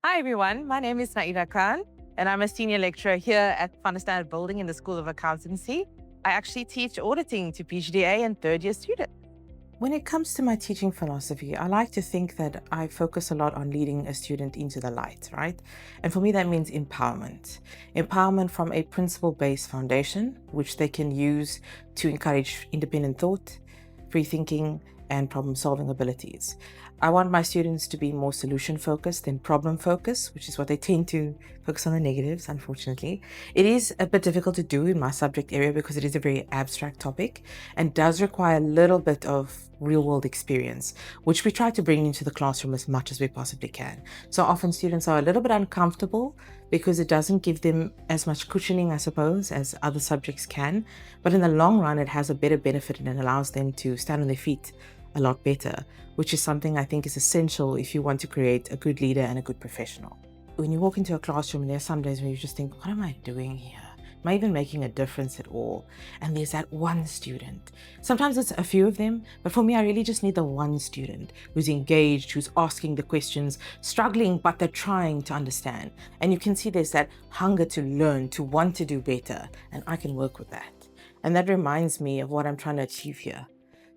Hi, everyone. My name is Naida Khan, and I'm a senior lecturer here at Van der Standard Building in the School of Accountancy. I actually teach auditing to PGDA and third year students. When it comes to my teaching philosophy, I like to think that I focus a lot on leading a student into the light, right? And for me, that means empowerment. Empowerment from a principle based foundation, which they can use to encourage independent thought, free thinking, and problem solving abilities. I want my students to be more solution focused than problem focused, which is what they tend to focus on the negatives, unfortunately. It is a bit difficult to do in my subject area because it is a very abstract topic and does require a little bit of real world experience, which we try to bring into the classroom as much as we possibly can. So often students are a little bit uncomfortable because it doesn't give them as much cushioning, I suppose, as other subjects can. But in the long run, it has a better benefit and it allows them to stand on their feet a lot better, which is something I think is essential if you want to create a good leader and a good professional. When you walk into a classroom, there are some days when you just think, what am I doing here? Am I even making a difference at all? And there's that one student. Sometimes it's a few of them, but for me, I really just need the one student who's engaged, who's asking the questions, struggling, but they're trying to understand. And you can see there's that hunger to learn, to want to do better, and I can work with that. And that reminds me of what I'm trying to achieve here.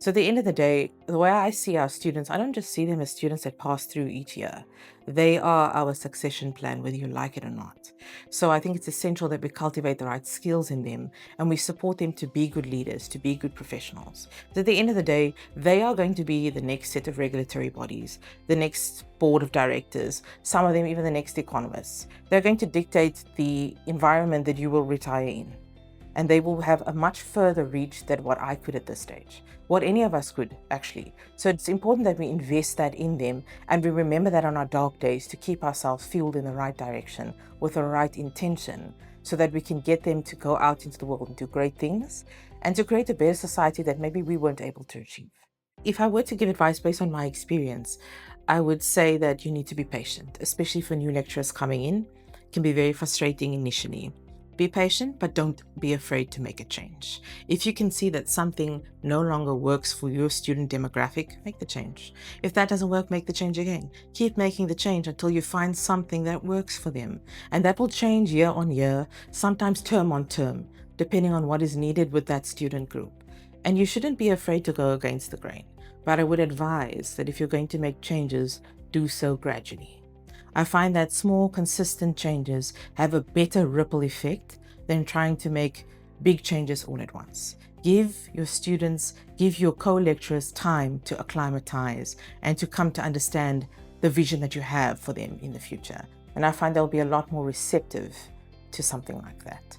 So at the end of the day, the way I see our students, I don't just see them as students that pass through each year. They are our succession plan, whether you like it or not. So I think it's essential that we cultivate the right skills in them and we support them to be good leaders, to be good professionals. So at the end of the day, they are going to be the next set of regulatory bodies, the next board of directors, some of them even the next economists. They're going to dictate the environment that you will retire in. And they will have a much further reach than what I could at this stage, what any of us could actually. So it's important that we invest that in them and we remember that on our dark days to keep ourselves fueled in the right direction with the right intention so that we can get them to go out into the world and do great things and to create a better society that maybe we weren't able to achieve. If I were to give advice based on my experience, I would say that you need to be patient, especially for new lecturers coming in. It can be very frustrating initially. Be patient, but don't be afraid to make a change. If you can see that something no longer works for your student demographic, make the change. If that doesn't work, make the change again. Keep making the change until you find something that works for them. And that will change year on year, sometimes term on term, depending on what is needed with that student group. And you shouldn't be afraid to go against the grain. But I would advise that if you're going to make changes, do so gradually. I find that small, consistent changes have a better ripple effect than trying to make big changes all at once. Give your students, give your co-lecturers time to acclimatize and to come to understand the vision that you have for them in the future. And I find they'll be a lot more receptive to something like that.